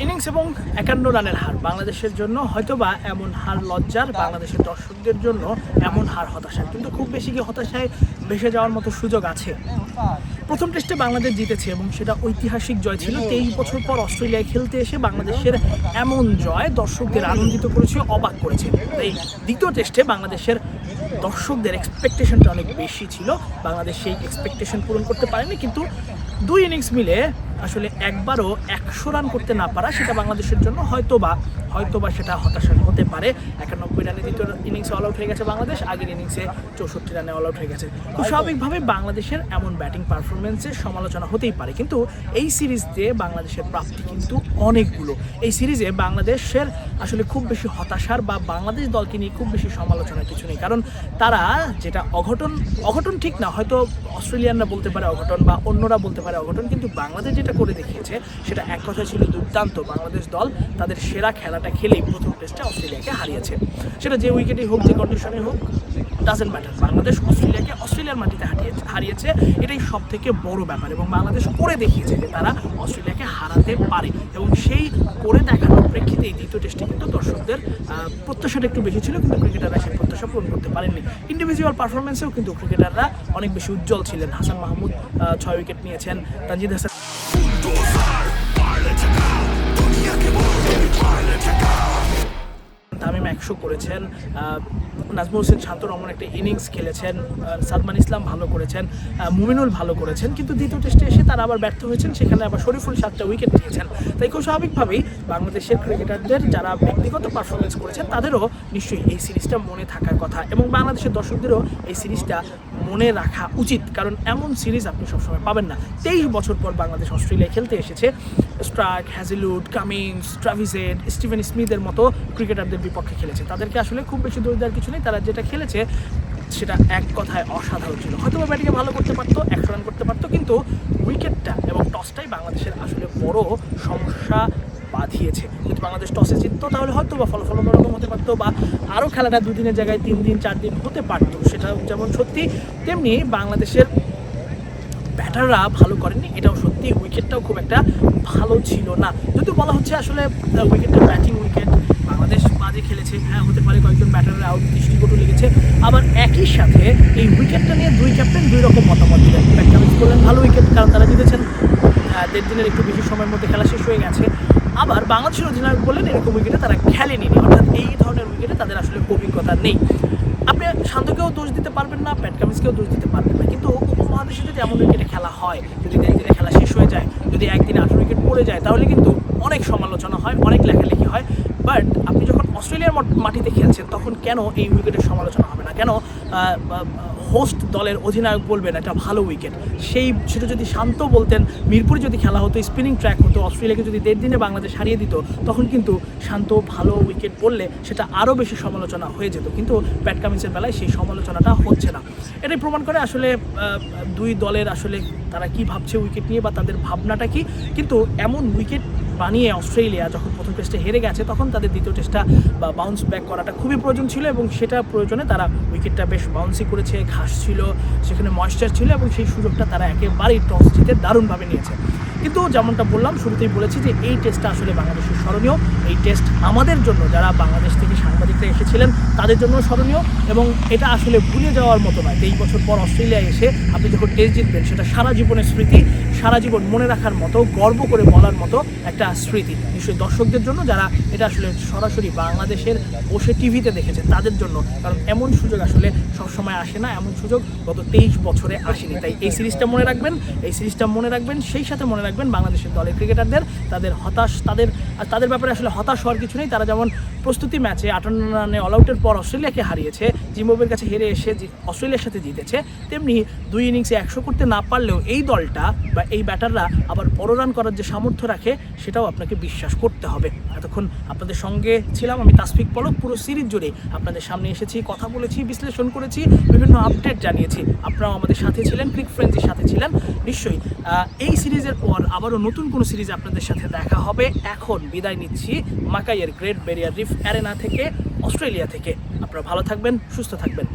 Innings এবং 51 রানের হার বাংলাদেশের জন্য হয়তোবা এমন হার লজ্জার, বাংলাদেশের দর্শকদের জন্য এমন হার হতাশার, কিন্তু খুব বেশি কি হতাশায় ভেসে যাওয়ার মতো সুযোগ আছে। প্রথম টেস্টে বাংলাদেশ জিতেছে এবং সেটা ঐতিহাসিক জয় ছিল। 23 বছর পর অস্ট্রেলিয়ায় খেলতে এসে বাংলাদেশের এমন জয় দর্শকদের আনন্দিত করেছে, অবাক করেছে। তাই দ্বিতীয় টেস্টে বাংলাদেশের দর্শকদের এক্সপেকটেশনটা অনেক বেশি ছিল, বাংলাদেশ সেই এক্সপেকটেশন পূরণ করতে পারেনি। কিন্তু দুই ইনিংস মিলে আসলে একবারও 100 রান করতে না পারা, সেটা বাংলাদেশের জন্য হয়তোবা সেটা হতাশার হতে পারে। 91 রানে দ্বিতীয় ইনিংসে অল আউট হয়ে গেছে বাংলাদেশ, আগের ইনিংসে 64 রানে অল আউট হয়ে গেছে। তো স্বাভাবিকভাবে বাংলাদেশের এমন ব্যাটিং পারফরমেন্সের সমালোচনা হতেই পারে, কিন্তু এই সিরিজ দিয়ে বাংলাদেশের প্রাপ্তি কিন্তু অনেকগুলো। এই সিরিজে বাংলাদেশের আসলে খুব বেশি হতাশার বা বাংলাদেশ দলকে নিয়ে খুব বেশি সমালোচনার কিছু নেই, কারণ তারা যেটা অঘটন ঠিক না, হয়তো অস্ট্রেলিয়ানরা বলতে পারে অঘটন বা অন্যরা বলতে পারে অঘটন, কিন্তু বাংলাদেশ যেটা করে দেখিয়েছে সেটা এক কথা ছিল দুর্দান্ত। বাংলাদেশ দল তাদের সেরা খেলাটা খেলেই প্রথম টেস্টে অস্ট্রেলিয়াকে হারিয়েছে। সেটা যে উইকেটেই হোক, যে কন্ডিশনে হোক, ডাজেন্ট ম্যাটার, বাংলাদেশ অস্ট্রেলিয়াকে অস্ট্রেলিয়ার মাটিতে হারিয়েছে। এটাই সব থেকে বড় ব্যাপার, এবং বাংলাদেশ করে দেখিয়েছে যে তারা অস্ট্রেলিয়াকে হারাতে পারে, এবং সেই করে দেখানোর প্রেক্ষিতেই দ্বিতীয় টেস্টে কিন্তু দর্শকদের প্রত্যাশাটা একটু বেশি ছিল, কিন্তু ক্রিকেটাররা সেই প্রত্যাশা পূরণ করতে পারেননি। ইন্ডিভিজুয়াল পারফরমেন্সেও কিন্তু ক্রিকেটাররা অনেক বেশি উজ্জ্বল ছিলেন। হাসান মাহমুদ 6 উইকেট নিয়েছেন, তানজিদ হাসান তামিম 100 করেছেন, নাজমুল হোসেন শান্ত রহমান একটা ইনিংস খেলেছেন, সাদমান ইসলাম ভালো করেছেন, মুমিনুল ভালো করেছেন, কিন্তু দ্বিতীয় টেস্টে এসে তারা আবার ব্যর্থ হয়েছেন। সেখানে আবার শরীফুল 7টা উইকেট নিয়েছেন। তাই খুব স্বাভাবিকভাবেই বাংলাদেশের ক্রিকেটারদের যারা ব্যক্তিগত পারফরমেন্স করেছেন তাদেরও নিশ্চয়ই এই সিরিজটা মনে থাকার কথা, এবং বাংলাদেশের দর্শকদেরও এই সিরিজটা মনে রাখা উচিত, কারণ এমন সিরিজ আপনি সবসময় পাবেন না। 23 বছর পর বাংলাদেশ অস্ট্রেলিয়ায় খেলতে এসেছে, Starc, Hazlewood, Cummins, Travis Head, Steven স্মিথের মতো ক্রিকেটারদের বিপক্ষে খেলেছে। তাদেরকে আসলে খুব বেশি দোষ দেওয়ার কিছু নেই, তারা যেটা খেলেছে সেটা এক কথায় অসাধারণ ছিল। হয়তো বা ব্যাটিংয়ে ভালো করতে পারতো, 100 রান করতে পারতো, কিন্তু উইকেটটা এবং টসটাই বাংলাদেশের আসলে বড় সমস্যা বাঁধিয়েছে। যদি বাংলাদেশ টসে জিততো তাহলে হয়তো বা ফলাফল অন্যরকম হতে পারতো, বা আরও খেলাটা 2 দিনের জায়গায় 3 দিন 4 দিন হতে পারতো। সেটা যেমন সত্যি, তেমনি বাংলাদেশের ব্যাটাররা ভালো করেনি, এটাও সত্যি। উইকেটটাও খুব একটা ভালো ছিল না, যদিও বলা হচ্ছে আসলে উইকেটটা ব্যাটিং উইকেট, বাংলাদেশ বাজে খেলেছে। হ্যাঁ, হতে পারে কয়েকজন ব্যাটাররা আউট, দৃষ্টিকটু লেগেছে। আবার একই সাথে এই উইকেটটা নিয়ে দুই ক্যাপ্টেন দুই রকম মতামত দিলেন। প্যাট কামিন্স বললেন ভালো উইকেট, কারণ তারা জিতেছেন, 1.5 দিনের একটু বেশি সময়ের মধ্যে খেলা শেষ হয়ে গেছে। আবার বাংলাদেশের অধিনায়ক বললেন এরকম উইকেটে তারা খেলেনি, অর্থাৎ এই ধরনের উইকেটে তাদের আসলে অভিজ্ঞতা নেই। আপনি শান্তকেও দোষ দিতে পারবেন না, প্যাট কামিন্সকেও দোষ দিতে পারবেন না, কিন্তু উপমহাদেশে যদি এমন উইকেটে খেলা হয়, যদি 1.5 দিনে খেলা শেষ হয়ে যায়, যদি একদিনে 18 উইকেট পড়ে যায়, তাহলে কিন্তু অনেক সমালোচনা হয়, অনেক লেখালেখি হয়। বাট আপনি যখন অস্ট্রেলিয়ার মাটিতে খেলছেন তখন কেন এই উইকেটের সমালোচনা হবে না? কেন হোস্ট দলের অধিনায়ক বলবেন এটা ভালো উইকেট? সেটা যদি শান্ত বলতেন, মিরপুরে যদি খেলা হতো, স্পিনিং ট্র্যাক হতো, অস্ট্রেলিয়াকে যদি 1.5 দিনে বাংলাদেশ হারিয়ে দিত, তখন কিন্তু শান্ত ভালো উইকেট বললে সেটা আরও বেশি সমালোচনা হয়ে যেত। কিন্তু প্যাট কামিন্সের বেলায় সেই সমালোচনাটা হচ্ছে না। এটাই প্রমাণ করে আসলে দুই দলের আসলে তারা কি ভাবছে উইকেট নিয়ে, বা তাদের ভাবনাটা কি। কিন্তু এমন উইকেট বানিয়ে অস্ট্রেলিয়া যখন প্রথম টেস্টে হেরে গেছে, তখন তাদের দ্বিতীয় টেস্টটা বা বাউন্স ব্যাক করাটা খুবই প্রয়োজন ছিল, এবং সেটা প্রয়োজনে তারা উইকেটটা বেশ বাউন্সি করেছে, ঘাস ছিল, সেখানে ময়েশ্চার ছিল, এবং সেই সুযোগটা তারা একেবারেই টস জিতে দারুণভাবে নিয়েছে। কিন্তু যেমনটা বললাম, শুরুতেই বলেছি যে এই টেস্টটা আসলে বাংলাদেশের স্মরণীয়। এই টেস্ট আমাদের জন্য, যারা বাংলাদেশ থেকে সাংবাদিকরা এসেছিলেন তাদের জন্য স্মরণীয়, এবং এটা আসলে ভুলে যাওয়ার মতো নয়। 23 বছর পর অস্ট্রেলিয়ায় এসে আপনি যখন টেস্ট জিতবেন, সেটা সারা জীবনের স্মৃতি, সারা জীবন মনে রাখার মতো, গর্ব করে বলার মতো একটা স্মৃতি। নিশ্চয়ই দর্শকদের জন্য, যারা এটা আসলে সরাসরি বাংলাদেশের বসে টিভিতে দেখেছে তাদের জন্য, কারণ এমন সুযোগ আসলে সবসময় আসে না, এমন সুযোগ গত 23 বছরে আসেনি। তাই এই সিরিজটা মনে রাখবেন, সেই সাথে মনে রাখবেন বাংলাদেশের দলের ক্রিকেটারদের, তাদের ব্যাপারে আসলে হতাশ হওয়ার কিছু নেই। তারা যেমন প্রস্তুতি ম্যাচে 58 রানে অল আউটের পর অস্ট্রেলিয়াকে হারিয়েছে, জিম্বাবুয়ের কাছে হেরে এসে অস্ট্রেলিয়ার সাথে জিতেছে, তেমনি 2 ইনিংসে 100 করতে না পারলেও এই দলটা বা এই ব্যাটাররা আবার বড় রান করার যে সামর্থ্য রাখে, সেটাও আপনাকে বিশ্বাস করতে হবে। এতক্ষণ আপনাদের সঙ্গে ছিলাম আমি, তাসফিক পলক। পুরো সিরিজ জুড়ে আপনাদের সামনে এসেছি, কথা বলেছি, বিশ্লেষণ করেছি, বিভিন্ন আপডেট জানিয়েছি। আপনারাও আমাদের সাথে ছিলেন, ক্রিক ফ্রেন্ডসের সাথে ছিলেন। নিশ্চয়ই এই সিরিজের পর আবারও নতুন কোনো সিরিজ আপনাদের সাথে দেখা হবে। এখন বিদায় নিচ্ছি মাকাইয়ের গ্রেট ব্যারিয়ার রিফ অ্যারেনা থেকে, অস্ট্রেলিয়া থেকে। আপনারা ভালো থাকবেন, সুস্থ থাকবেন।